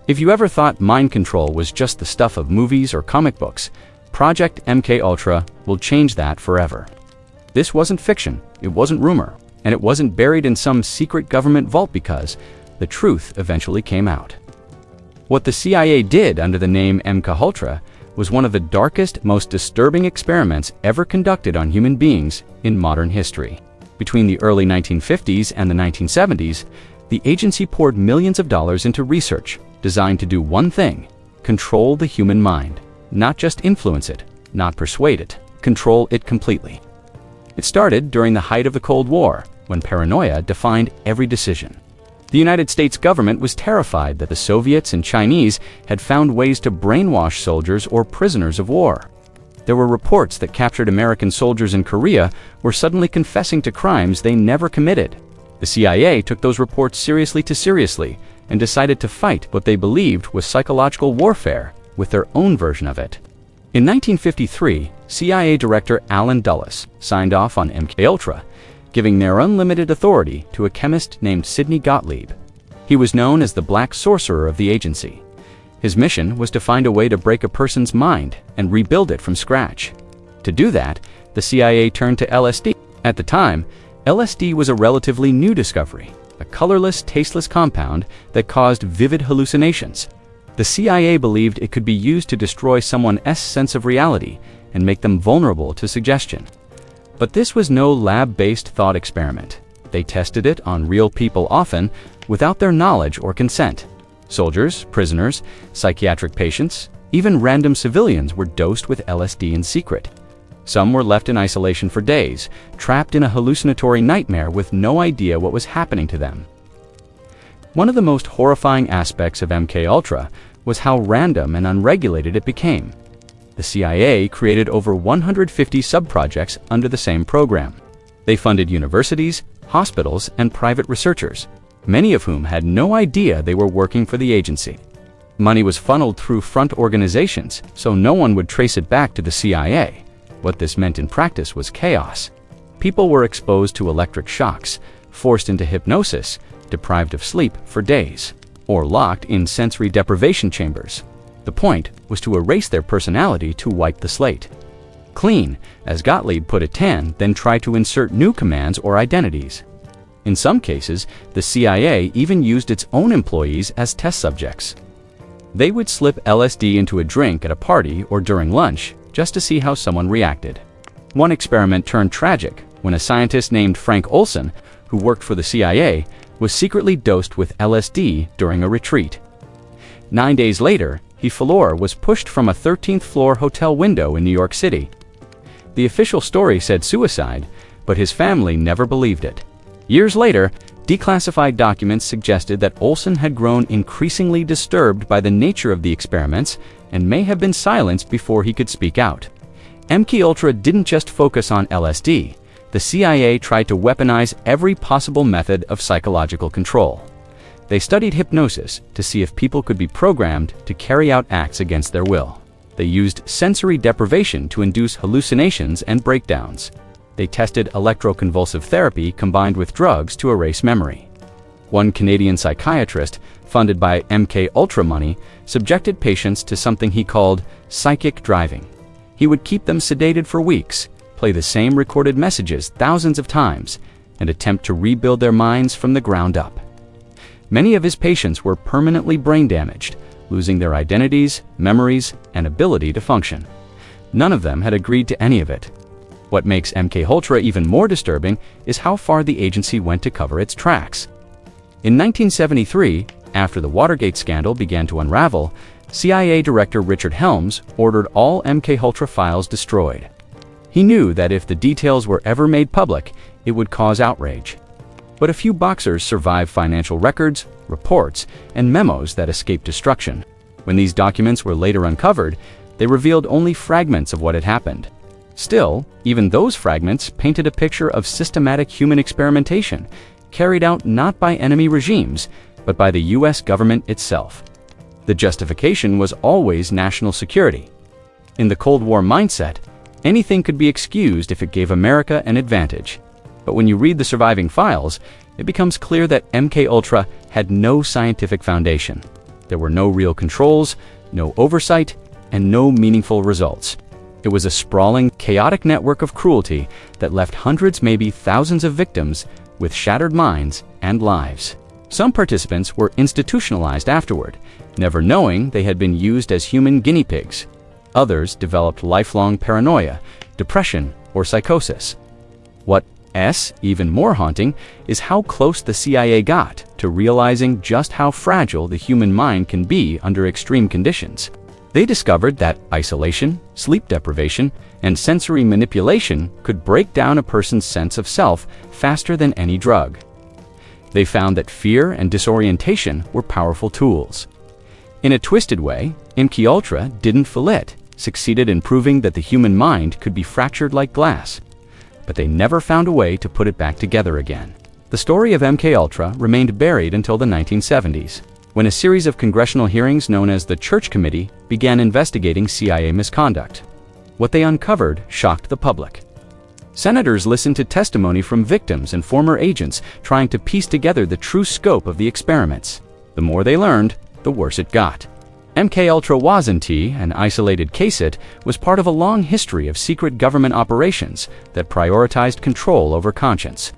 If you ever thought mind control was just the stuff of movies or comic books, Project MKUltra will change that forever. This wasn't fiction, it wasn't rumor, and it wasn't buried in some secret government vault because the truth eventually came out. What the CIA did under the name MKUltra was one of the darkest, most disturbing experiments ever conducted on human beings in modern history. Between the early 1950s and the 1970s, the agency poured millions of dollars into research designed to do one thing: control the human mind. Not just influence it, not persuade it, control it completely. It started during the height of the Cold War, when paranoia defined every decision. The United States government was terrified that the Soviets and Chinese had found ways to brainwash soldiers or prisoners of war. There were reports that captured American soldiers in Korea were suddenly confessing to crimes they never committed. The CIA took those reports seriously and decided to fight what they believed was psychological warfare with their own version of it. In 1953, CIA Director Allen Dulles signed off on MKUltra, giving their unlimited authority to a chemist named Sidney Gottlieb. He was known as the Black Sorcerer of the agency. His mission was to find a way to break a person's mind and rebuild it from scratch. To do that, the CIA turned to LSD. At the time, LSD was a relatively new discovery, a colorless, tasteless compound that caused vivid hallucinations. The CIA believed it could be used to destroy someone's sense of reality and make them vulnerable to suggestion. But this was no lab-based thought experiment. They tested it on real people, often without their knowledge or consent. Soldiers, prisoners, psychiatric patients, even random civilians were dosed with LSD in secret. Some were left in isolation for days, trapped in a hallucinatory nightmare with no idea what was happening to them. One of the most horrifying aspects of MKUltra was how random and unregulated it became. The CIA created over 150 sub-projects under the same program. They funded universities, hospitals, and private researchers, many of whom had no idea they were working for the agency. Money was funneled through front organizations, so no one would trace it back to the CIA. What this meant in practice was chaos. People were exposed to electric shocks, forced into hypnosis, deprived of sleep for days, or locked in sensory deprivation chambers. The point was to erase their personality to wipe the slate clean, as Gottlieb put it, then try to insert new commands or identities. In some cases, the CIA even used its own employees as test subjects. They would slip LSD into a drink at a party or during lunch just to see how someone reacted. One experiment turned tragic when a scientist named Frank Olson, who worked for the CIA, was secretly dosed with LSD during a retreat. 9 days later, he was pushed from a 13th floor hotel window in New York City. The official story said suicide, but his family never believed it. Years later, declassified documents suggested that Olson had grown increasingly disturbed by the nature of the experiments and may have been silenced before he could speak out. MKUltra didn't just focus on LSD. The CIA tried to weaponize every possible method of psychological control. They studied hypnosis to see if people could be programmed to carry out acts against their will. They used sensory deprivation to induce hallucinations and breakdowns. They tested electroconvulsive therapy combined with drugs to erase memory. One Canadian psychiatrist, funded by MKUltra money, subjected patients to something he called psychic driving. He would keep them sedated for weeks, play the same recorded messages thousands of times, and attempt to rebuild their minds from the ground up. Many of his patients were permanently brain damaged, losing their identities, memories, and ability to function. None of them had agreed to any of it. What makes MKUltra even more disturbing is how far the agency went to cover its tracks. In 1973, after the Watergate scandal began to unravel, CIA Director Richard Helms ordered all MKUltra files destroyed. He knew that if the details were ever made public, it would cause outrage. But a few boxers survived financial records, reports, and memos that escaped destruction. When these documents were later uncovered, they revealed only fragments of what had happened. Still, even those fragments painted a picture of systematic human experimentation, carried out not by enemy regimes, but by the US government itself. The justification was always national security. In the Cold War mindset, anything could be excused if it gave America an advantage. But when you read the surviving files, it becomes clear that MKUltra had no scientific foundation. There were no real controls, no oversight, and no meaningful results. It was a sprawling, chaotic network of cruelty that left hundreds, maybe thousands of victims with shattered minds and lives. Some participants were institutionalized afterward, never knowing they had been used as human guinea pigs. Others developed lifelong paranoia, depression, or psychosis. What's even more haunting is how close the CIA got to realizing just how fragile the human mind can be under extreme conditions. They discovered that isolation, sleep deprivation, and sensory manipulation could break down a person's sense of self faster than any drug. They found that fear and disorientation were powerful tools. In a twisted way, MKUltra didn't fool it, succeeded in proving that the human mind could be fractured like glass. But they never found a way to put it back together again. The story of MKUltra remained buried until the 1970s, when a series of congressional hearings known as the Church Committee began investigating CIA misconduct. What they uncovered shocked the public. Senators listened to testimony from victims and former agents trying to piece together the true scope of the experiments. The more they learned, the worse it got. MKUltra wasn't an isolated case. It was part of a long history of secret government operations that prioritized control over conscience.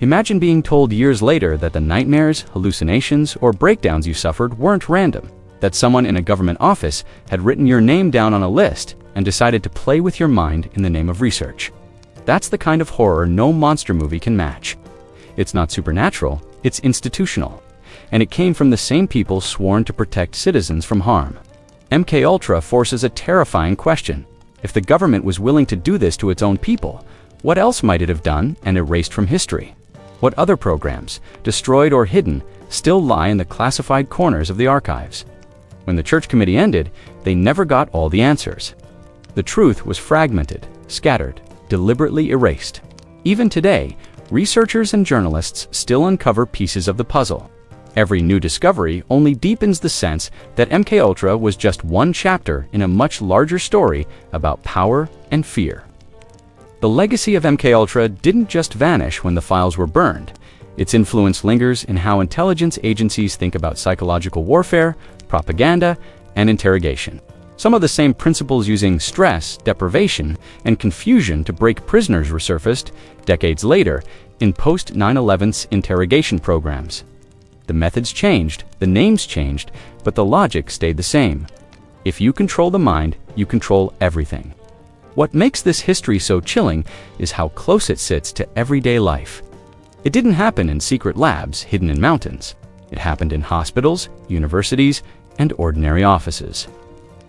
Imagine being told years later that the nightmares, hallucinations, or breakdowns you suffered weren't random, that someone in a government office had written your name down on a list and decided to play with your mind in the name of research. That's the kind of horror no monster movie can match. It's not supernatural, it's institutional. And it came from the same people sworn to protect citizens from harm. MKUltra forces a terrifying question. If the government was willing to do this to its own people, what else might it have done and erased from history? What other programs, destroyed or hidden, still lie in the classified corners of the archives? When the Church Committee ended, they never got all the answers. The truth was fragmented, scattered, deliberately erased. Even today, researchers and journalists still uncover pieces of the puzzle. Every new discovery only deepens the sense that MKUltra was just one chapter in a much larger story about power and fear. The legacy of MKUltra didn't just vanish when the files were burned. Its influence lingers in how intelligence agencies think about psychological warfare, propaganda, and interrogation. Some of the same principles using stress, deprivation, and confusion to break prisoners resurfaced decades later in post-9/11's interrogation programs. The methods changed, the names changed, but the logic stayed the same. If you control the mind, you control everything. What makes this history so chilling is how close it sits to everyday life. It didn't happen in secret labs hidden in mountains. It happened in hospitals, universities, and ordinary offices.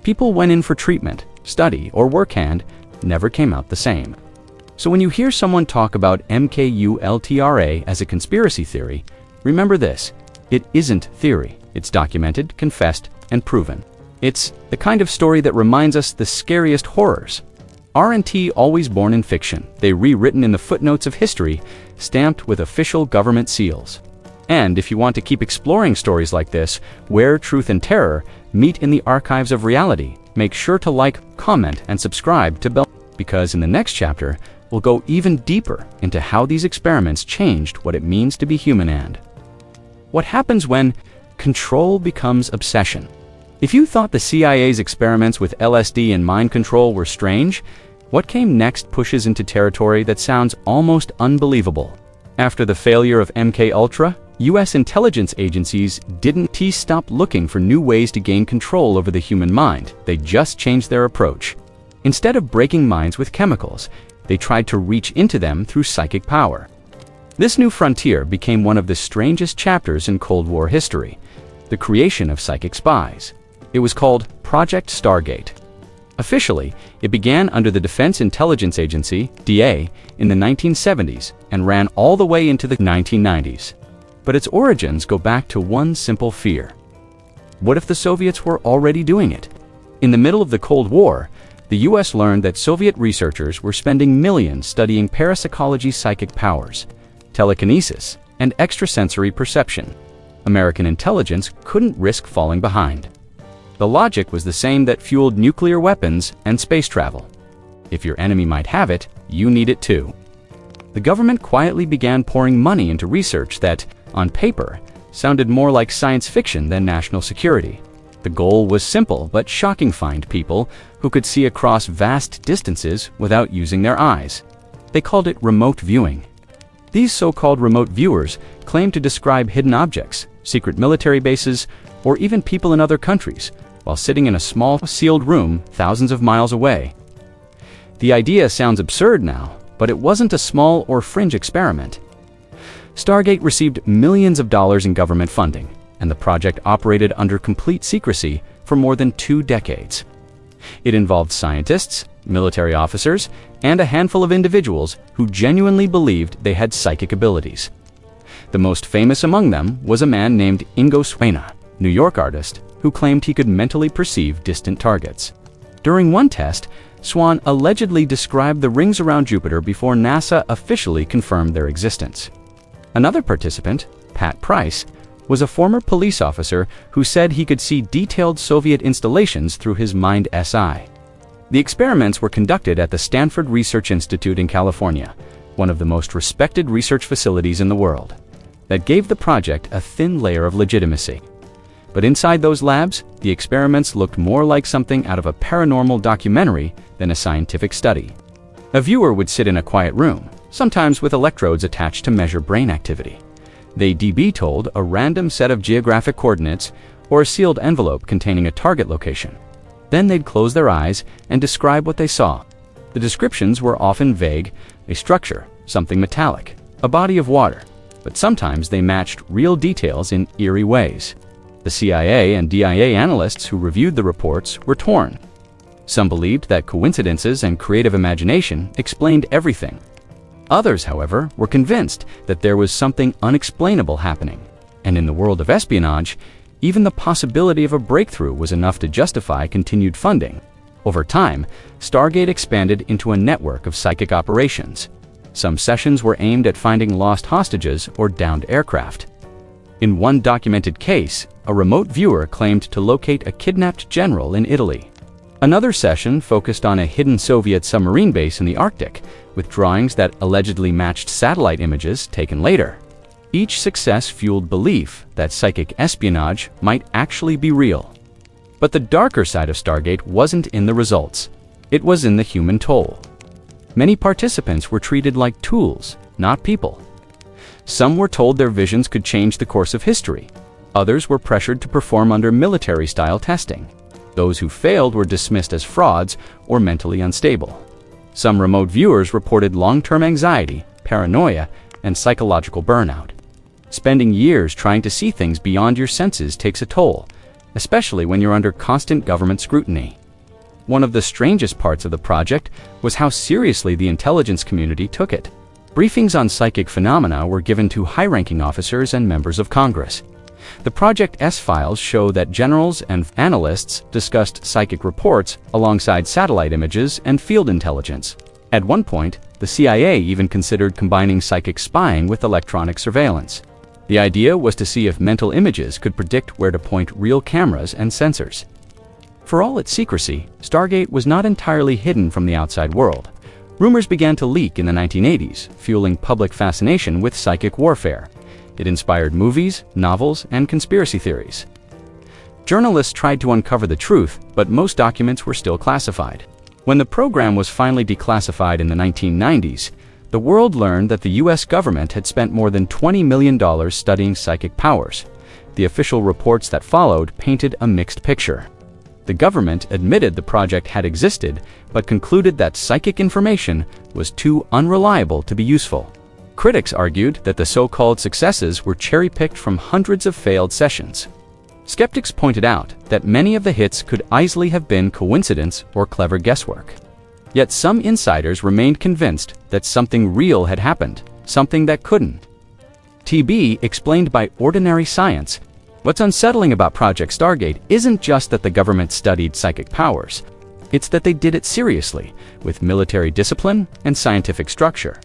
People went in for treatment, study, or work and never came out the same. So when you hear someone talk about MKUltra as a conspiracy theory, remember this. It isn't theory. It's documented, confessed, and proven. It's the kind of story that reminds us the scariest horrors. Aren't always born in fiction. They rewritten in the footnotes of history, stamped with official government seals. And if you want to keep exploring stories like this, where truth and terror meet in the archives of reality, make sure to like, comment, and subscribe to Belmoze, because in the next chapter, we'll go even deeper into how these experiments changed what it means to be human and what happens when control becomes obsession. If you thought the CIA's experiments with LSD and mind control were strange, what came next pushes into territory that sounds almost unbelievable. After the failure of MKUltra, U.S. intelligence agencies didn't stop looking for new ways to gain control over the human mind. They just changed their approach. Instead of breaking minds with chemicals, they tried to reach into them through psychic power. This new frontier became one of the strangest chapters in Cold War history, the creation of psychic spies. It was called Project Stargate. Officially, it began under the Defense Intelligence Agency, DA, in the 1970s and ran all the way into the 1990s. But its origins go back to one simple fear. What if the Soviets were already doing it? In the middle of the Cold War, the US learned that Soviet researchers were spending millions studying parapsychology psychic powers, telekinesis, and extrasensory perception. American intelligence couldn't risk falling behind. The logic was the same that fueled nuclear weapons and space travel. If your enemy might have it, you need it too. The government quietly began pouring money into research that, on paper, sounded more like science fiction than national security. The goal was simple but shocking: find people who could see across vast distances without using their eyes. They called it remote viewing. These so-called remote viewers claimed to describe hidden objects, secret military bases, or even people in other countries, while sitting in a small, sealed room thousands of miles away. The idea sounds absurd now, but it wasn't a small or fringe experiment. Stargate received millions of dollars in government funding, and the project operated under complete secrecy for more than 2 decades. It involved scientists, military officers, and a handful of individuals who genuinely believed they had psychic abilities. The most famous among them was a man named Ingo Swaina, New York artist, who claimed he could mentally perceive distant targets. During one test, Swan allegedly described the rings around Jupiter before NASA officially confirmed their existence. Another participant, Pat Price, was a former police officer who said he could see detailed Soviet installations through his mind's eye. The experiments were conducted at the Stanford Research Institute in California, one of the most respected research facilities in the world. That gave the project a thin layer of legitimacy. But inside those labs, the experiments looked more like something out of a paranormal documentary than a scientific study. A viewer would sit in a quiet room, sometimes with electrodes attached to measure brain activity. They'd be told a random set of geographic coordinates or a sealed envelope containing a target location. Then they'd close their eyes and describe what they saw. The descriptions were often vague: a structure, something metallic, a body of water, but sometimes they matched real details in eerie ways. The CIA and DIA analysts who reviewed the reports were torn. Some believed that coincidences and creative imagination explained everything. Others, however, were convinced that there was something unexplainable happening. And in the world of espionage, even the possibility of a breakthrough was enough to justify continued funding. Over time, Stargate expanded into a network of psychic operations. Some sessions were aimed at finding lost hostages or downed aircraft. In one documented case, a remote viewer claimed to locate a kidnapped general in Italy. Another session focused on a hidden Soviet submarine base in the Arctic, with drawings that allegedly matched satellite images taken later. Each success fueled belief that psychic espionage might actually be real. But the darker side of Stargate wasn't in the results. It was in the human toll. Many participants were treated like tools, not people. Some were told their visions could change the course of history. Others were pressured to perform under military-style testing. Those who failed were dismissed as frauds or mentally unstable. Some remote viewers reported long-term anxiety, paranoia, and psychological burnout. Spending years trying to see things beyond your senses takes a toll, especially when you're under constant government scrutiny. One of the strangest parts of the project was how seriously the intelligence community took it. Briefings on psychic phenomena were given to high-ranking officers and members of Congress. The Project's files show that generals and analysts discussed psychic reports alongside satellite images and field intelligence. At one point, the CIA even considered combining psychic spying with electronic surveillance. The idea was to see if mental images could predict where to point real cameras and sensors. For all its secrecy, Stargate was not entirely hidden from the outside world. Rumors began to leak in the 1980s, fueling public fascination with psychic warfare. It inspired movies, novels, and conspiracy theories. Journalists tried to uncover the truth, but most documents were still classified. When the program was finally declassified in the 1990s, the world learned that the US government had spent more than $20 million studying psychic powers. The official reports that followed painted a mixed picture. The government admitted the project had existed, but concluded that psychic information was too unreliable to be useful. Critics argued that the so-called successes were cherry-picked from hundreds of failed sessions. Skeptics pointed out that many of the hits could easily have been coincidence or clever guesswork. Yet some insiders remained convinced that something real had happened, something that couldn't. TB explained by ordinary science. What's unsettling about Project Stargate isn't just that the government studied psychic powers. It's that they did it seriously, with military discipline and scientific structure.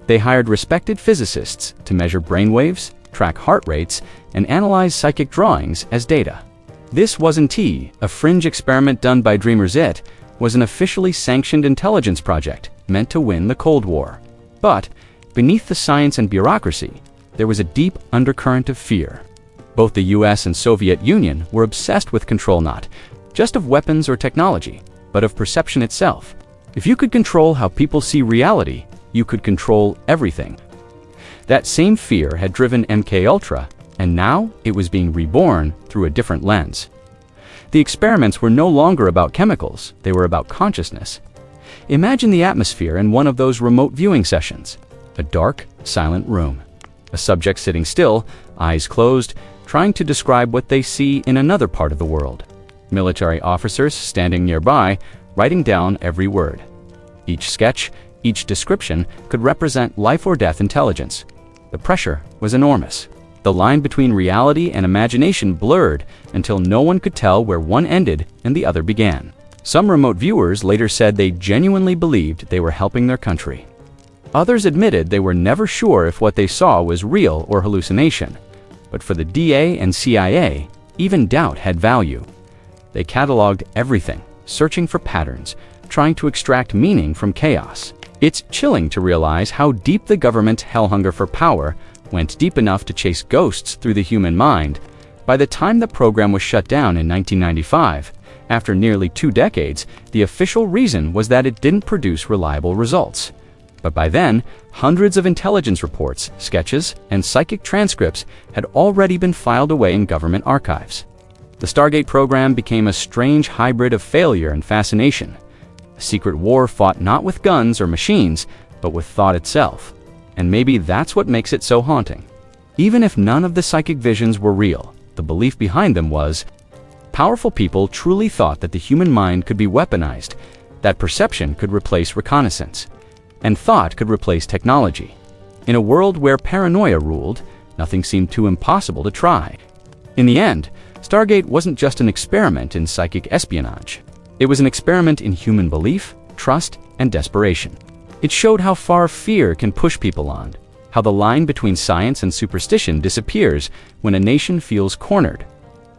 They hired respected physicists to measure brainwaves, track heart rates, and analyze psychic drawings as data. This wasn't a fringe experiment done by Dreamers. It was an officially sanctioned intelligence project meant to win the Cold War. But beneath the science and bureaucracy, there was a deep undercurrent of fear. Both the US and Soviet Union were obsessed with control, not just of weapons or technology, but of perception itself. If you could control how people see reality, you could control everything. That same fear had driven MKUltra, and now it was being reborn through a different lens. The experiments were no longer about chemicals, they were about consciousness. Imagine the atmosphere in one of those remote viewing sessions. A dark, silent room. A subject sitting still, eyes closed, trying to describe what they see in another part of the world. Military officers standing nearby, writing down every word. Each sketch, each description could represent life or death intelligence. The pressure was enormous. The line between reality and imagination blurred until no one could tell where one ended and the other began. Some remote viewers later said they genuinely believed they were helping their country. Others admitted they were never sure if what they saw was real or hallucination. But for the DA and CIA, even doubt had value. They cataloged everything, searching for patterns, trying to extract meaning from chaos. It's chilling to realize how deep the government's hellhunger for power went deep enough to chase ghosts through the human mind. By the time the program was shut down in 1995, after nearly 2 decades, the official reason was that it didn't produce reliable results. But by then, hundreds of intelligence reports, sketches, and psychic transcripts had already been filed away in government archives. The Stargate program became a strange hybrid of failure and fascination. A secret war fought not with guns or machines, but with thought itself. And maybe that's what makes it so haunting. Even if none of the psychic visions were real, the belief behind them was, powerful people truly thought that the human mind could be weaponized, that perception could replace reconnaissance, and thought could replace technology. In a world where paranoia ruled, nothing seemed too impossible to try. In the end, Stargate wasn't just an experiment in psychic espionage. It was an experiment in human belief, trust, and desperation. It showed how far fear can push people on, how the line between science and superstition disappears when a nation feels cornered.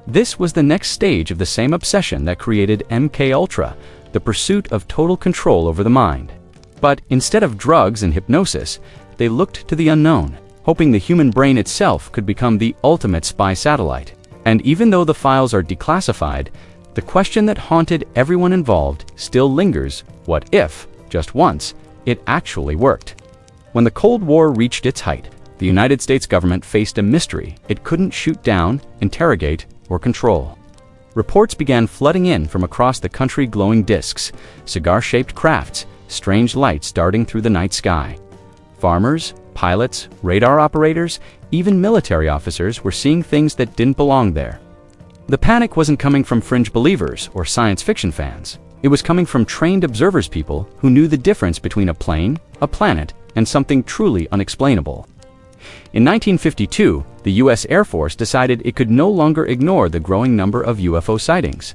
This was the next stage of the same obsession that created MKUltra, the pursuit of total control over the mind. But instead of drugs and hypnosis, they looked to the unknown, hoping the human brain itself could become the ultimate spy satellite. And even though the files are declassified, the question that haunted everyone involved still lingers: what if, just once, it actually worked? When the Cold War reached its height, the United States government faced a mystery it couldn't shoot down, interrogate, or control. Reports began flooding in from across the country: glowing discs, cigar-shaped crafts, strange lights darting through the night sky. Farmers, pilots, radar operators, even military officers were seeing things that didn't belong there. The panic wasn't coming from fringe believers or science fiction fans. It was coming from trained observers, people who knew the difference between a plane, a planet, and something truly unexplainable. In 1952, the US Air Force decided it could no longer ignore the growing number of UFO sightings.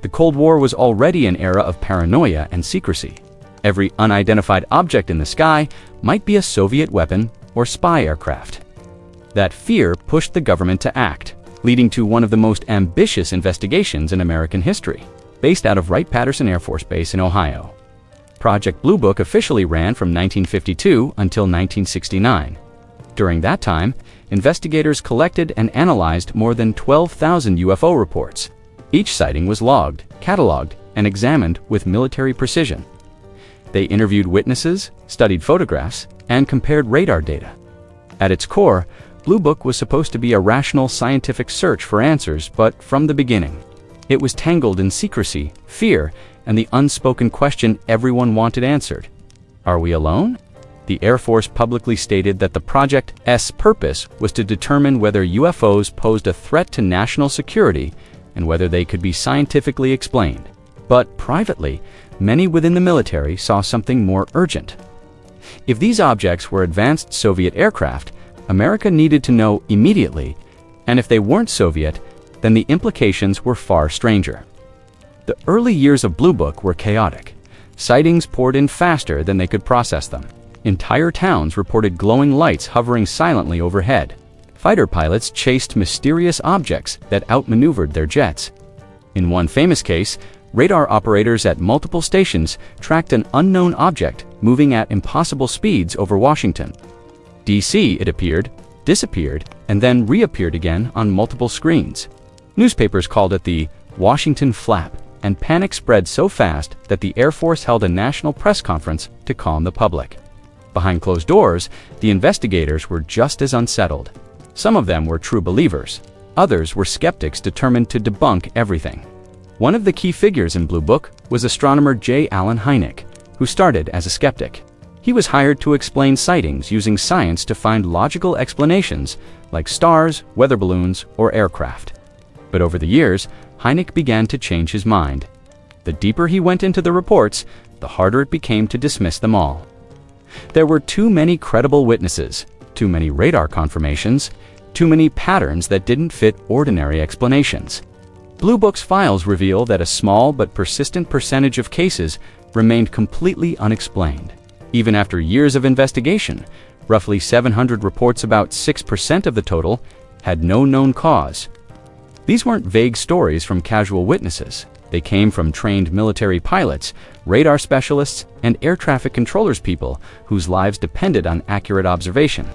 The Cold War was already an era of paranoia and secrecy. Every unidentified object in the sky might be a Soviet weapon or spy aircraft. That fear pushed the government to act, leading to one of the most ambitious investigations in American history, based out of Wright-Patterson Air Force Base in Ohio. Project Blue Book officially ran from 1952 until 1969. During that time, investigators collected and analyzed more than 12,000 UFO reports. Each sighting was logged, cataloged, and examined with military precision. They interviewed witnesses, studied photographs, and compared radar data. At its core, Blue Book was supposed to be a rational scientific search for answers, but from the beginning, it was tangled in secrecy, fear, and the unspoken question everyone wanted answered. Are we alone? The Air Force publicly stated that the project's purpose was to determine whether UFOs posed a threat to national security and whether they could be scientifically explained. But privately, many within the military saw something more urgent. If these objects were advanced Soviet aircraft, America needed to know immediately, and if they weren't Soviet, then the implications were far stranger. The early years of Blue Book were chaotic. Sightings poured in faster than they could process them. Entire towns reported glowing lights hovering silently overhead. Fighter pilots chased mysterious objects that outmaneuvered their jets. In one famous case, radar operators at multiple stations tracked an unknown object moving at impossible speeds over Washington, D.C. It appeared, disappeared, and then reappeared again on multiple screens. Newspapers called it the Washington Flap, and panic spread so fast that the Air Force held a national press conference to calm the public. Behind closed doors, the investigators were just as unsettled. Some of them were true believers. Others were skeptics determined to debunk everything. One of the key figures in Blue Book was astronomer J. Allen Hynek, who started as a skeptic. He was hired to explain sightings using science to find logical explanations like stars, weather balloons, or aircraft. But over the years, Hynek began to change his mind. The deeper he went into the reports, the harder it became to dismiss them all. There were too many credible witnesses, too many radar confirmations, too many patterns that didn't fit ordinary explanations. Blue Book's files reveal that a small but persistent percentage of cases remained completely unexplained. Even after years of investigation, roughly 700 reports, about 6% of the total, had no known cause. These weren't vague stories from casual witnesses. They came from trained military pilots, radar specialists, and air traffic controllers, people whose lives depended on accurate observation.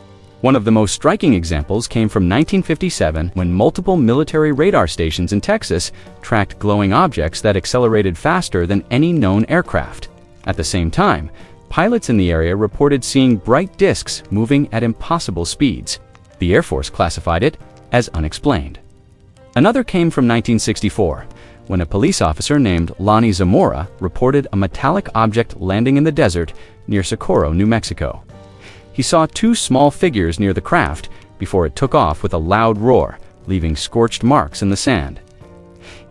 One of the most striking examples came from 1957, when multiple military radar stations in Texas tracked glowing objects that accelerated faster than any known aircraft. At the same time, pilots in the area reported seeing bright disks moving at impossible speeds. The Air Force classified it as unexplained. Another came from 1964, when a police officer named Lonnie Zamora reported a metallic object landing in the desert near Socorro, New Mexico. He saw two small figures near the craft before it took off with a loud roar, leaving scorched marks in the sand.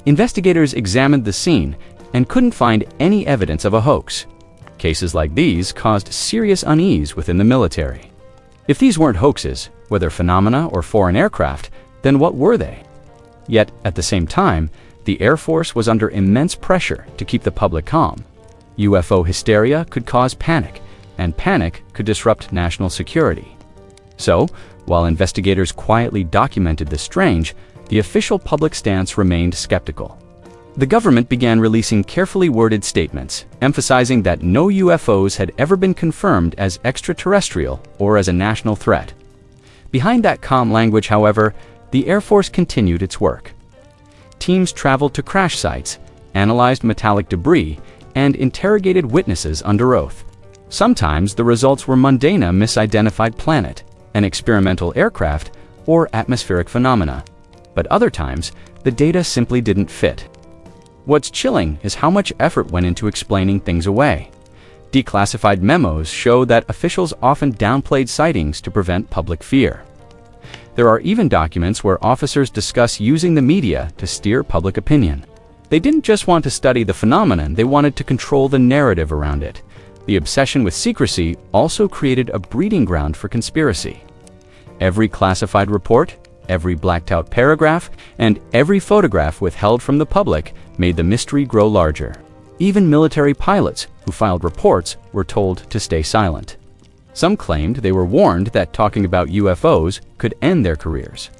Investigators examined the scene and couldn't find any evidence of a hoax. Cases like these caused serious unease within the military. If these weren't hoaxes, whether phenomena or foreign aircraft, then what were they? Yet, at the same time, the Air Force was under immense pressure to keep the public calm. UFO hysteria could cause panic, and panic could disrupt national security. So, while investigators quietly documented the strange, the official public stance remained skeptical. The government began releasing carefully worded statements, emphasizing that no UFOs had ever been confirmed as extraterrestrial or as a national threat. Behind that calm language, however, the Air Force continued its work. Teams traveled to crash sites, analyzed metallic debris, and interrogated witnesses under oath. Sometimes the results were mundane: a misidentified planet, an experimental aircraft, or atmospheric phenomena. But other times, the data simply didn't fit. What's chilling is how much effort went into explaining things away. Declassified memos show that officials often downplayed sightings to prevent public fear. There are even documents where officers discuss using the media to steer public opinion. They didn't just want to study the phenomenon, they wanted to control the narrative around it. The obsession with secrecy also created a breeding ground for conspiracy. Every classified report, every blacked-out paragraph, and every photograph withheld from the public made the mystery grow larger. Even military pilots who filed reports were told to stay silent. Some claimed they were warned that talking about UFOs could end their careers.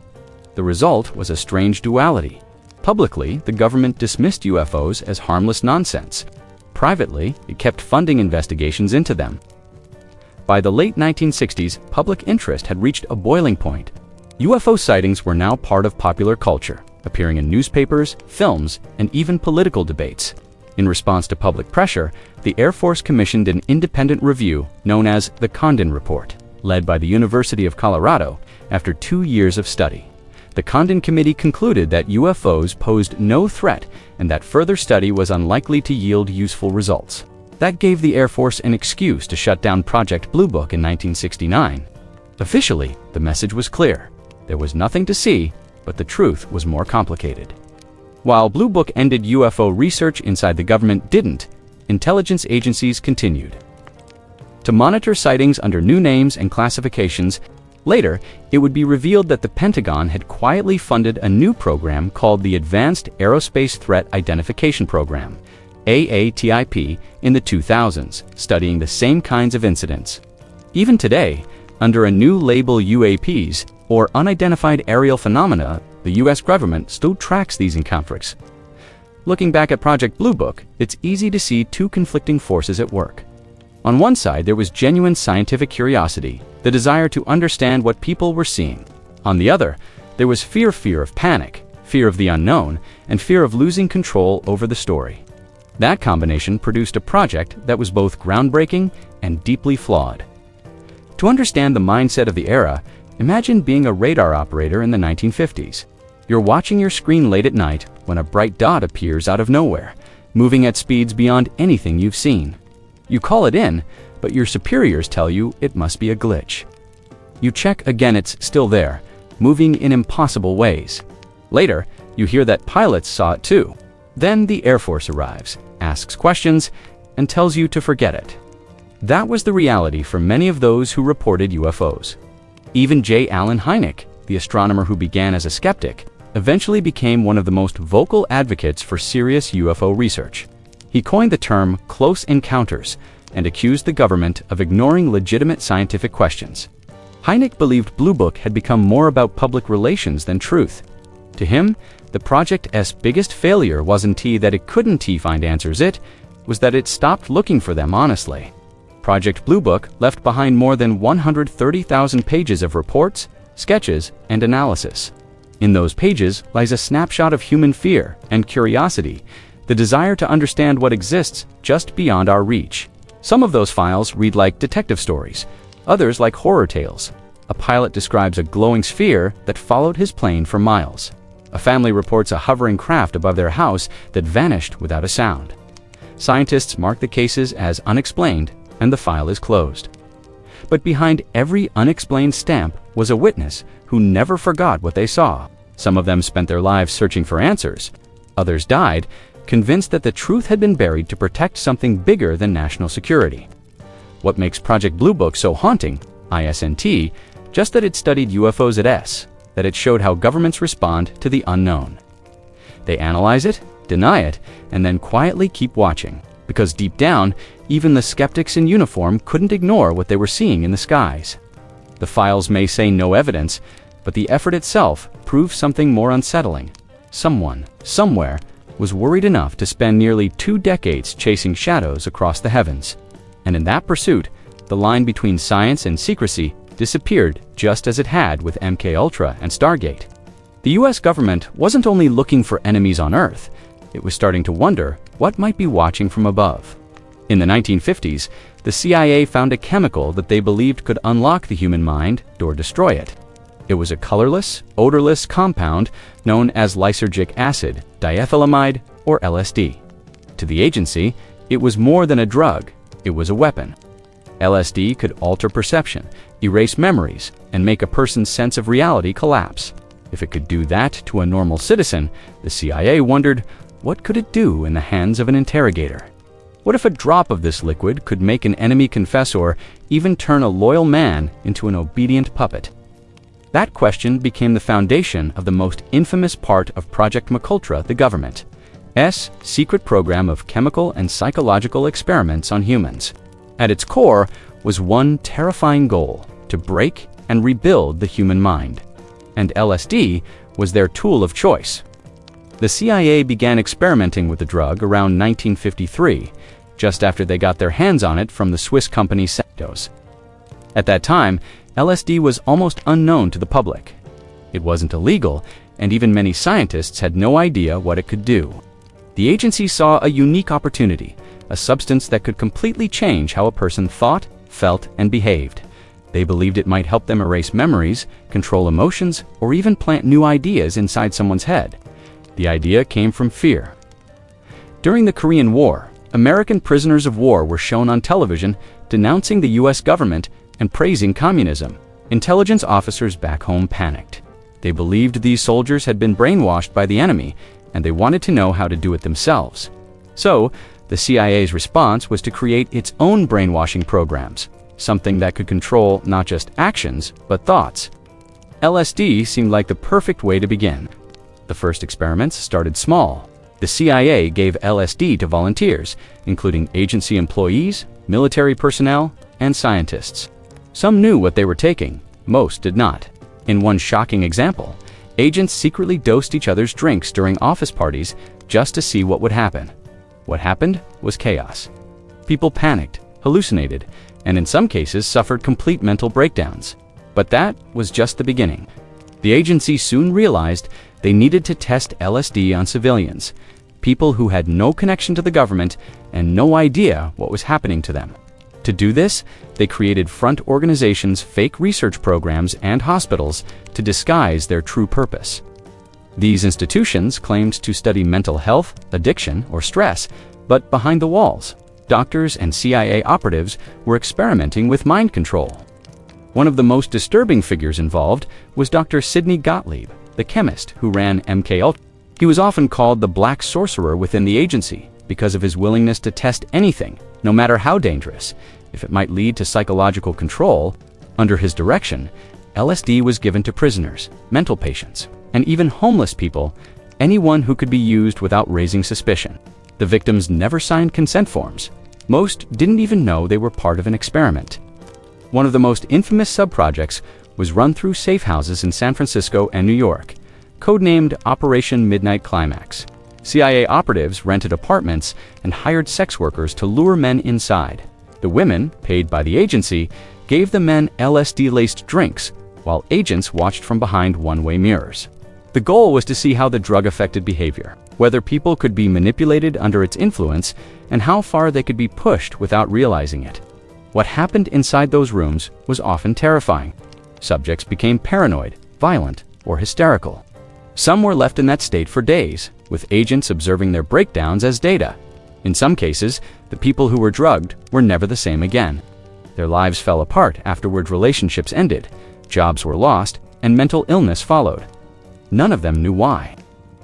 The result was a strange duality. Publicly, the government dismissed UFOs as harmless nonsense. Privately, it kept funding investigations into them. By the late 1960s, public interest had reached a boiling point. UFO sightings were now part of popular culture, appearing in newspapers, films, and even political debates. In response to public pressure, the Air Force commissioned an independent review known as the Condon Report, led by the University of Colorado, after 2 years of study. The Condon Committee concluded that UFOs posed no threat and that further study was unlikely to yield useful results. That gave the Air Force an excuse to shut down Project Blue Book in 1969. Officially, the message was clear. There was nothing to see, but the truth was more complicated. While Blue Book ended, UFO research inside the government didn't. Intelligence agencies continued to monitor sightings under new names and classifications. Later, it would be revealed that the Pentagon had quietly funded a new program called the Advanced Aerospace Threat Identification Program, AATIP, in the 2000s, studying the same kinds of incidents. Even today, under a new label, UAPs, or unidentified aerial phenomena, the U.S. government still tracks these encounters. Looking back at Project Blue Book, it's easy to see two conflicting forces at work. On one side, there was genuine scientific curiosity, the desire to understand what people were seeing. On the other, there was fear of panic, fear of the unknown, and fear of losing control over the story. That combination produced a project that was both groundbreaking and deeply flawed. To understand the mindset of the era, imagine being a radar operator in the 1950s. You're watching your screen late at night when a bright dot appears out of nowhere, moving at speeds beyond anything you've seen. You call it in, but your superiors tell you it must be a glitch. You check again, it's still there, moving in impossible ways. Later, you hear that pilots saw it too. Then the Air Force arrives, asks questions, and tells you to forget it. That was the reality for many of those who reported UFOs. Even J. Allen Hynek, the astronomer who began as a skeptic, eventually became one of the most vocal advocates for serious UFO research. He coined the term close encounters and accused the government of ignoring legitimate scientific questions. Hynek believed Blue Book had become more about public relations than truth. To him, the project's biggest failure wasn't that it couldn't find answers, it was that it stopped looking for them honestly. Project Blue Book left behind more than 130,000 pages of reports, sketches, and analysis. In those pages lies a snapshot of human fear and curiosity, the desire to understand what exists just beyond our reach. Some of those files read like detective stories, others like horror tales. A pilot describes a glowing sphere that followed his plane for miles. A family reports a hovering craft above their house that vanished without a sound. Scientists mark the cases as unexplained, and the file is closed. But behind every unexplained stamp was a witness who never forgot what they saw. Some of them spent their lives searching for answers. Others died, convinced that the truth had been buried to protect something bigger than national security. What makes Project Blue Book so haunting, ISNT, just that it studied UFOs at S, that it showed how governments respond to the unknown. They analyze it, deny it, and then quietly keep watching, because deep down, even the skeptics in uniform couldn't ignore what they were seeing in the skies. The files may say no evidence, but the effort itself proves something more unsettling. Someone, somewhere, was worried enough to spend nearly 2 decades chasing shadows across the heavens. And in that pursuit, the line between science and secrecy disappeared just as it had with MKUltra and Stargate. The US government wasn't only looking for enemies on Earth, it was starting to wonder what might be watching from above. In the 1950s, the CIA found a chemical that they believed could unlock the human mind or destroy it. It was a colorless, odorless compound known as lysergic acid, diethylamide, or LSD. To the agency, it was more than a drug, it was a weapon. LSD could alter perception, erase memories, and make a person's sense of reality collapse. If it could do that to a normal citizen, the CIA wondered, what could it do in the hands of an interrogator? What if a drop of this liquid could make an enemy confess or even turn a loyal man into an obedient puppet? That question became the foundation of the most infamous part of Project MKUltra, the government's secret program of chemical and psychological experiments on humans. At its core was one terrifying goal: to break and rebuild the human mind. And LSD was their tool of choice. The CIA began experimenting with the drug around 1953, just after they got their hands on it from the Swiss company Sandoz. At that time, LSD was almost unknown to the public. It wasn't illegal, and even many scientists had no idea what it could do. The agency saw a unique opportunity, a substance that could completely change how a person thought, felt, and behaved. They believed it might help them erase memories, control emotions, or even plant new ideas inside someone's head. The idea came from fear. During the Korean War, American prisoners of war were shown on television denouncing the US government and praising communism. Intelligence officers back home panicked. They believed these soldiers had been brainwashed by the enemy, and they wanted to know how to do it themselves. So, the CIA's response was to create its own brainwashing programs, something that could control not just actions, but thoughts. LSD seemed like the perfect way to begin. The first experiments started small. The CIA gave LSD to volunteers, including agency employees, military personnel, and scientists. Some knew what they were taking, most did not. In one shocking example, agents secretly dosed each other's drinks during office parties just to see what would happen. What happened was chaos. People panicked, hallucinated, and in some cases suffered complete mental breakdowns. But that was just the beginning. The agency soon realized they needed to test LSD on civilians, people who had no connection to the government and no idea what was happening to them. To do this, they created front organizations' fake research programs and hospitals to disguise their true purpose. These institutions claimed to study mental health, addiction, or stress, but behind the walls, doctors and CIA operatives were experimenting with mind control. One of the most disturbing figures involved was Dr. Sidney Gottlieb, the chemist who ran MKUltra. He was often called the black sorcerer within the agency because of his willingness to test anything, no matter how dangerous, if it might lead to psychological control. Under his direction, LSD was given to prisoners, mental patients, and even homeless people, anyone who could be used without raising suspicion. The victims never signed consent forms. Most didn't even know they were part of an experiment. One of the most infamous subprojects was run through safe houses in San Francisco and New York, codenamed Operation Midnight Climax. CIA operatives rented apartments and hired sex workers to lure men inside. The women, paid by the agency, gave the men LSD-laced drinks, while agents watched from behind one-way mirrors. The goal was to see how the drug affected behavior, whether people could be manipulated under its influence, and how far they could be pushed without realizing it. What happened inside those rooms was often terrifying. Subjects became paranoid, violent, or hysterical. Some were left in that state for days, with agents observing their breakdowns as data. In some cases, the people who were drugged were never the same again. Their lives fell apart afterward, relationships ended, jobs were lost, and mental illness followed. None of them knew why.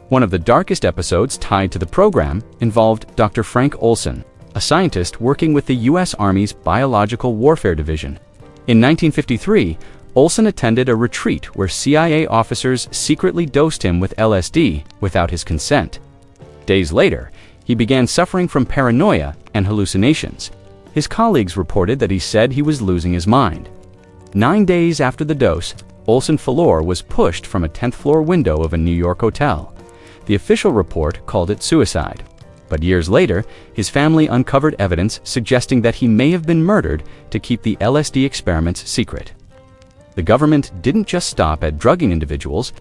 One of the darkest episodes tied to the program involved Dr. Frank Olson, a scientist working with the U.S. Army's Biological Warfare Division. In 1953, Olson attended a retreat where CIA officers secretly dosed him with LSD without his consent. Days later, he began suffering from paranoia and hallucinations. His colleagues reported that he said he was losing his mind. 9 days after the dose, Olson Falor was pushed from a 10th-floor window of a New York hotel. The official report called it suicide. But years later, his family uncovered evidence suggesting that he may have been murdered to keep the LSD experiments secret. The government didn't just stop at drugging individuals.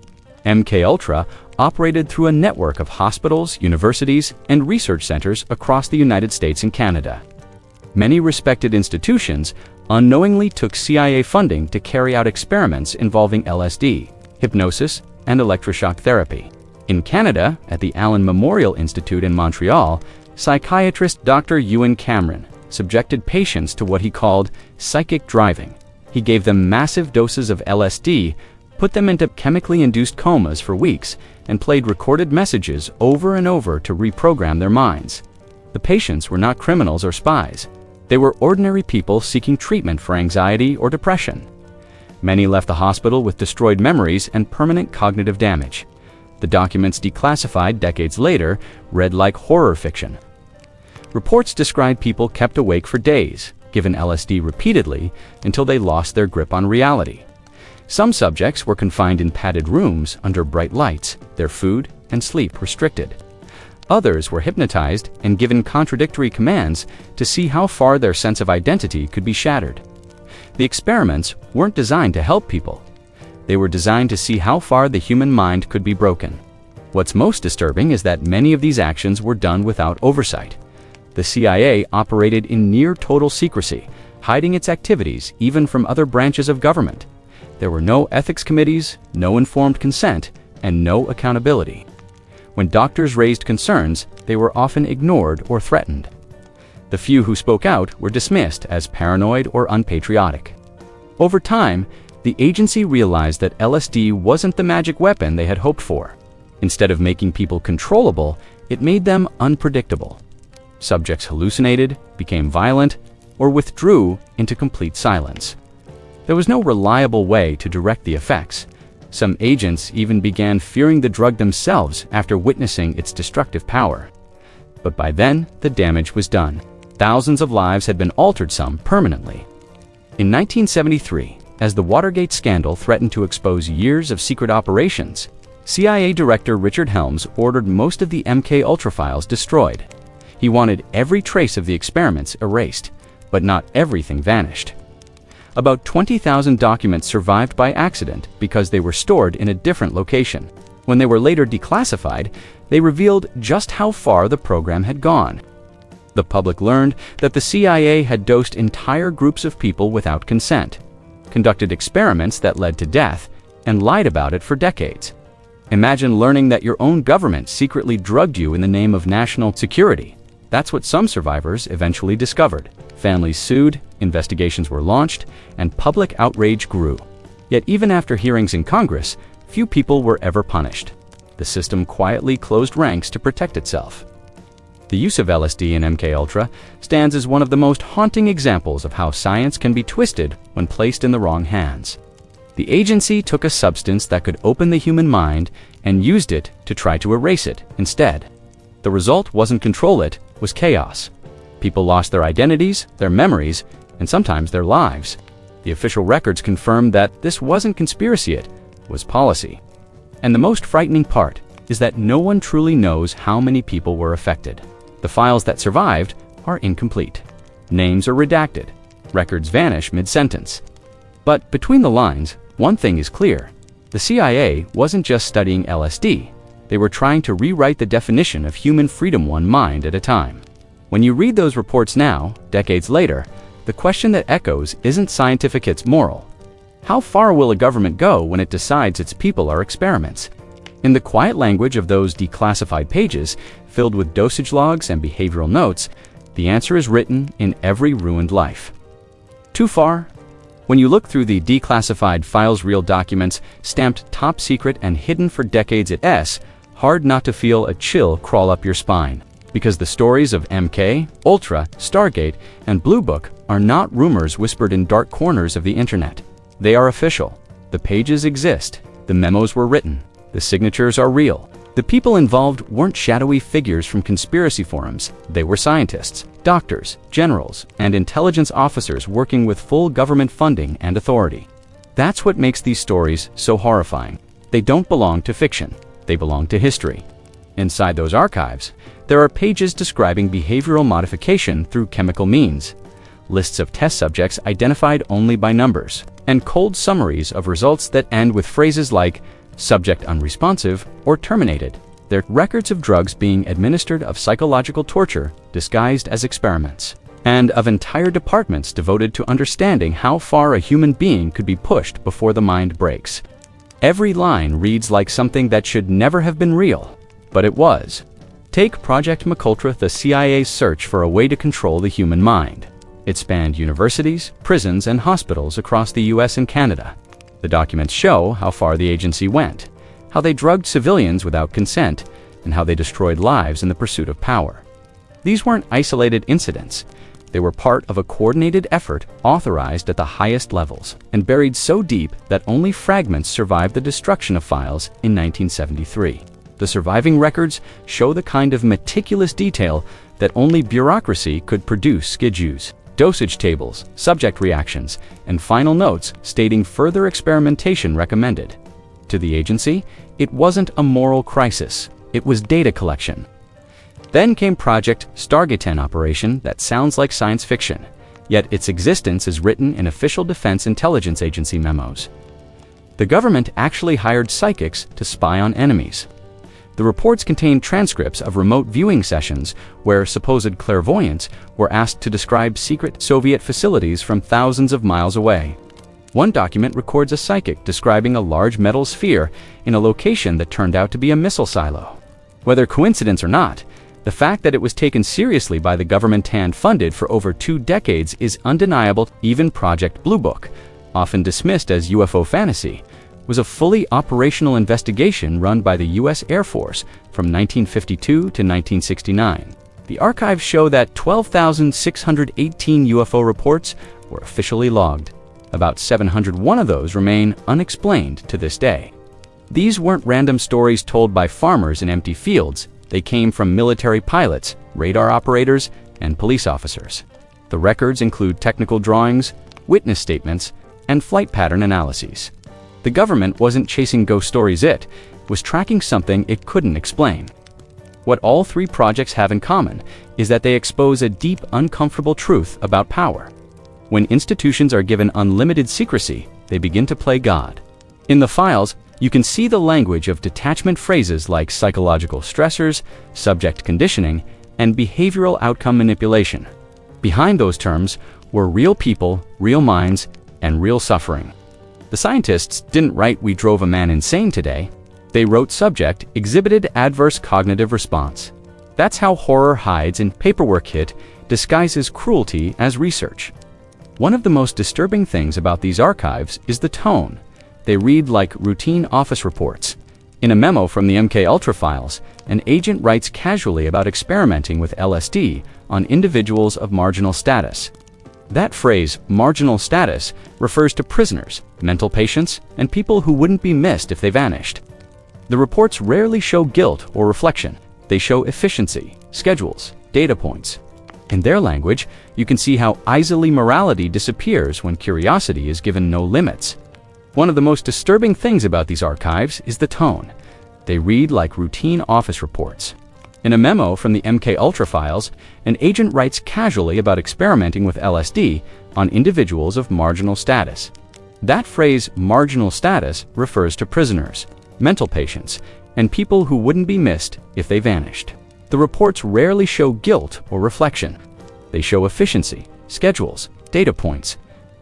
MKUltra operated through a network of hospitals, universities, and research centers across the United States and Canada. Many respected institutions unknowingly took CIA funding to carry out experiments involving LSD, hypnosis, and electroshock therapy. In Canada, at the Allen Memorial Institute in Montreal, psychiatrist Dr. Ewan Cameron subjected patients to what he called psychic driving. He gave them massive doses of LSD, put them into chemically induced comas for weeks, and played recorded messages over and over to reprogram their minds. The patients were not criminals or spies. They were ordinary people seeking treatment for anxiety or depression. Many left the hospital with destroyed memories and permanent cognitive damage. The documents, declassified decades later, read like horror fiction. Reports described people kept awake for days, given LSD repeatedly, until they lost their grip on reality. Some subjects were confined in padded rooms under bright lights, their food and sleep restricted. Others were hypnotized and given contradictory commands to see how far their sense of identity could be shattered. The experiments weren't designed to help people. They were designed to see how far the human mind could be broken. What's most disturbing is that many of these actions were done without oversight. The CIA operated in near total secrecy, hiding its activities even from other branches of government. There were no ethics committees, no informed consent, and no accountability. When doctors raised concerns, they were often ignored or threatened. The few who spoke out were dismissed as paranoid or unpatriotic. Over time, the agency realized that LSD wasn't the magic weapon they had hoped for. Instead of making people controllable, it made them unpredictable. Subjects hallucinated, became violent, or withdrew into complete silence. There was no reliable way to direct the effects. Some agents even began fearing the drug themselves after witnessing its destructive power. But by then, the damage was done. Thousands of lives had been altered, some permanently. In 1973, as the Watergate scandal threatened to expose years of secret operations, CIA Director Richard Helms ordered most of the MKUltra files destroyed. He wanted every trace of the experiments erased, but not everything vanished. About 20,000 documents survived by accident because they were stored in a different location. When they were later declassified, they revealed just how far the program had gone. The public learned that the CIA had dosed entire groups of people without consent, conducted experiments that led to death, and lied about it for decades. Imagine learning that your own government secretly drugged you in the name of national security. That's what some survivors eventually discovered. Families sued, investigations were launched, and public outrage grew. Yet even after hearings in Congress, few people were ever punished. The system quietly closed ranks to protect itself. The use of LSD in MKUltra stands as one of the most haunting examples of how science can be twisted when placed in the wrong hands. The agency took a substance that could open the human mind and used it to try to erase it instead. The result wasn't control, it was chaos. People lost their identities, their memories, and sometimes their lives. The official records confirmed that this wasn't conspiracy, it was policy. And the most frightening part is that no one truly knows how many people were affected. The files that survived are incomplete. Names are redacted. Records vanish mid-sentence. But between the lines, one thing is clear. The CIA wasn't just studying LSD. They were trying to rewrite the definition of human freedom one mind at a time. When you read those reports now, decades later, the question that echoes isn't scientific, it's moral. How far will a government go when it decides its people are experiments? In the quiet language of those declassified pages, filled with dosage logs and behavioral notes, the answer is written in every ruined life. Too far? When you look through the declassified files, real documents, stamped top secret and hidden for decades, it's hard not to feel a chill crawl up your spine. Because the stories of MK, Ultra, Stargate, and Blue Book are not rumors whispered in dark corners of the internet. They are official. The pages exist. The memos were written. The signatures are real. The people involved weren't shadowy figures from conspiracy forums. They were scientists, doctors, generals, and intelligence officers working with full government funding and authority. That's what makes these stories so horrifying. They don't belong to fiction. They belong to history. Inside those archives, there are pages describing behavioral modification through chemical means, lists of test subjects identified only by numbers, and cold summaries of results that end with phrases like subject unresponsive or terminated. They're records of drugs being administered, of psychological torture disguised as experiments, and of entire departments devoted to understanding how far a human being could be pushed before the mind breaks. Every line reads like something that should never have been real, but it was. Take Project MKUltra, the CIA's search for a way to control the human mind. It spanned universities, prisons, and hospitals across the US and Canada. The documents show how far the agency went, how they drugged civilians without consent, and how they destroyed lives in the pursuit of power. These weren't isolated incidents. They were part of a coordinated effort authorized at the highest levels and buried so deep that only fragments survived the destruction of files in 1973. The surviving records show the kind of meticulous detail that only bureaucracy could produce. Schedules, dosage tables, subject reactions, and final notes stating further experimentation recommended. To the agency, it wasn't a moral crisis, it was data collection. Then came Project Stargate, an operation that sounds like science fiction, yet its existence is written in official Defense Intelligence Agency memos. The government actually hired psychics to spy on enemies. The reports contain transcripts of remote viewing sessions where supposed clairvoyants were asked to describe secret Soviet facilities from thousands of miles away. One document records a psychic describing a large metal sphere in a location that turned out to be a missile silo. Whether coincidence or not, the fact that it was taken seriously by the government and funded for over 2 decades is undeniable. Even Project Blue Book, often dismissed as UFO fantasy, was a fully operational investigation run by the U.S. Air Force from 1952 to 1969. The archives show that 12,618 UFO reports were officially logged. About 701 of those remain unexplained to this day. These weren't random stories told by farmers in empty fields. They came from military pilots, radar operators, and police officers. The records include technical drawings, witness statements, and flight pattern analyses. The government wasn't chasing ghost stories, it was tracking something it couldn't explain. What all 3 projects have in common is that they expose a deep, uncomfortable truth about power. When institutions are given unlimited secrecy, they begin to play God. In the files, you can see the language of detachment phrases like psychological stressors, subject conditioning, and behavioral outcome manipulation. Behind those terms were real people, real minds, and real suffering. The scientists didn't write "we drove a man insane today." They wrote "subject exhibited adverse cognitive response." That's how horror hides in paperwork hit, disguises cruelty as research. One of the most disturbing things about these archives is the tone. They read like routine office reports. In a memo from the MKUltra files, an agent writes casually about experimenting with LSD on individuals of marginal status. That phrase, marginal status, refers to prisoners, mental patients, and people who wouldn't be missed if they vanished. The reports rarely show guilt or reflection. They show efficiency, schedules, data points. In their language, you can see how easily morality disappears when curiosity is given no limits. One of the most disturbing things about these archives is the tone. They read like routine office reports. In a memo from the MKUltra files, an agent writes casually about experimenting with LSD on individuals of marginal status. That phrase, marginal status, refers to prisoners, mental patients, and people who wouldn't be missed if they vanished. The reports rarely show guilt or reflection. They show efficiency, schedules, data points.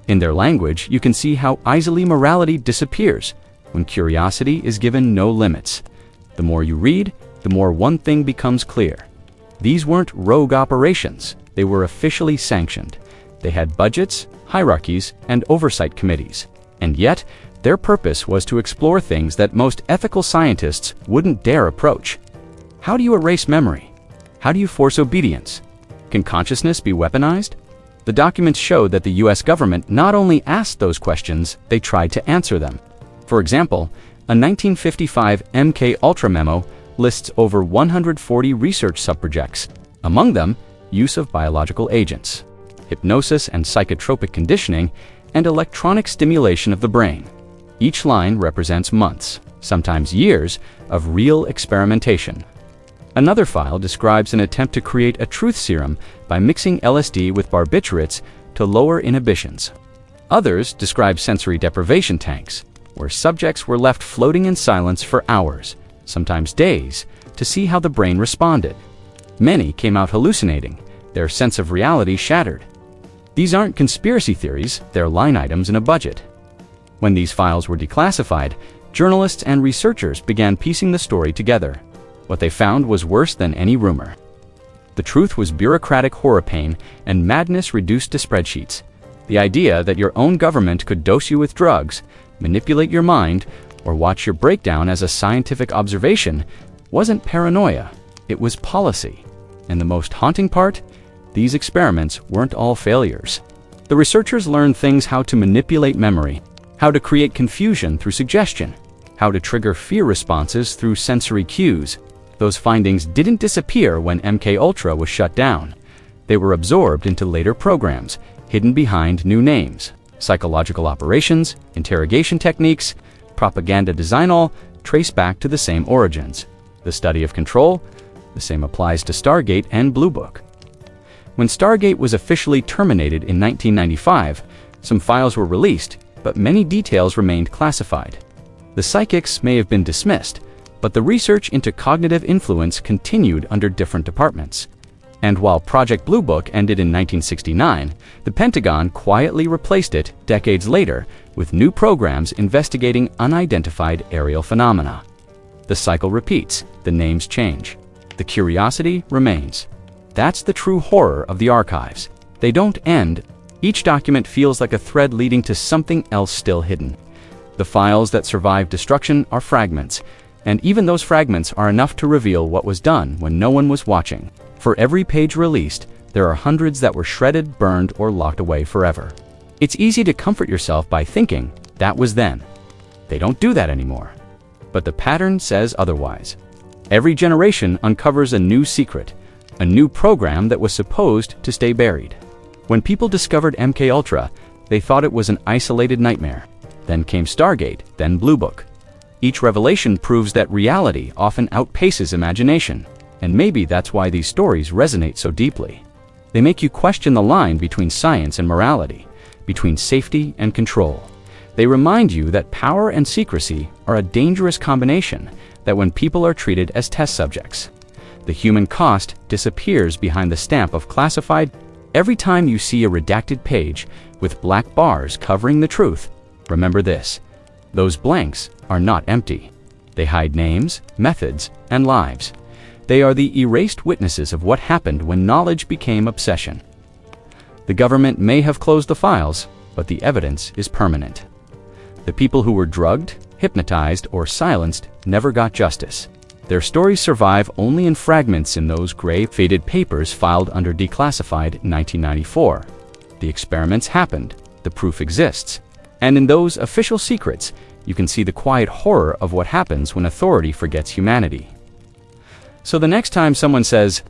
In their language, you can see how easily morality disappears when curiosity is given no limits. The more you read, the more one thing becomes clear. These weren't rogue operations. They were officially sanctioned. They had budgets, hierarchies, and oversight committees. And yet, their purpose was to explore things that most ethical scientists wouldn't dare approach. How do you erase memory? How do you force obedience? Can consciousness be weaponized? The documents show that the US government not only asked those questions, they tried to answer them. For example, a 1955 MKUltra memo lists over 140 research subprojects, among them use of biological agents, hypnosis and psychotropic conditioning, and electronic stimulation of the brain. Each line represents months, sometimes years, of real experimentation. Another file describes an attempt to create a truth serum by mixing LSD with barbiturates to lower inhibitions. Others describe sensory deprivation tanks, where subjects were left floating in silence for hours, sometimes days, to see how the brain responded. Many came out hallucinating, their sense of reality shattered. These aren't conspiracy theories, they're line items in a budget. When these files were declassified, journalists and researchers began piecing the story together. What they found was worse than any rumor. The truth was bureaucratic horror pain and madness reduced to spreadsheets. The idea that your own government could dose you with drugs, manipulate your mind, or watch your breakdown as a scientific observation wasn't paranoia, it was policy. And the most haunting part? These experiments weren't all failures. The researchers learned things: how to manipulate memory, how to create confusion through suggestion, how to trigger fear responses through sensory cues. Those findings didn't disappear when MKUltra was shut down. They were absorbed into later programs, hidden behind new names. Psychological operations, interrogation techniques, propaganda design, all trace back to the same origins. The study of control, the same applies to Stargate and Blue Book. When Stargate was officially terminated in 1995, some files were released, but many details remained classified. The psychics may have been dismissed, but the research into cognitive influence continued under different departments. And while Project Blue Book ended in 1969, the Pentagon quietly replaced it decades later with new programs investigating unidentified aerial phenomena. The cycle repeats, the names change. The curiosity remains. That's the true horror of the archives. They don't end. Each document feels like a thread leading to something else still hidden. The files that survive destruction are fragments, and even those fragments are enough to reveal what was done when no one was watching. For every page released, there are hundreds that were shredded, burned, or locked away forever. It's easy to comfort yourself by thinking, that was then. They don't do that anymore. But the pattern says otherwise. Every generation uncovers a new secret, a new program that was supposed to stay buried. When people discovered MKUltra, they thought it was an isolated nightmare. Then came Stargate, then Blue Book. Each revelation proves that reality often outpaces imagination, and maybe that's why these stories resonate so deeply. They make you question the line between science and morality, between safety and control. They remind you that power and secrecy are a dangerous combination, that when people are treated as test subjects, the human cost disappears behind the stamp of classified. Every time you see a redacted page with black bars covering the truth, remember this: those blanks are not empty. They hide names, methods, and lives. They are the erased witnesses of what happened when knowledge became obsession. The government may have closed the files, but the evidence is permanent. The people who were drugged, hypnotized, or silenced never got justice. Their stories survive only in fragments in those gray, faded papers filed under Declassified in 1994. The experiments happened, the proof exists, and in those official secrets, you can see the quiet horror of what happens when authority forgets humanity. So the next time someone says,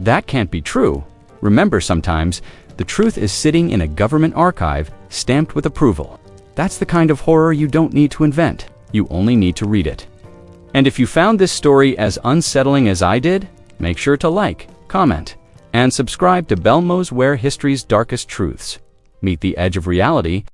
"That can't be true," remember, sometimes the truth is sitting in a government archive stamped with approval. That's the kind of horror you don't need to invent. You only need to read it. And if you found this story as unsettling as I did, make sure to like, comment, and subscribe to Belmoze, where history's darkest truths meet the edge of reality.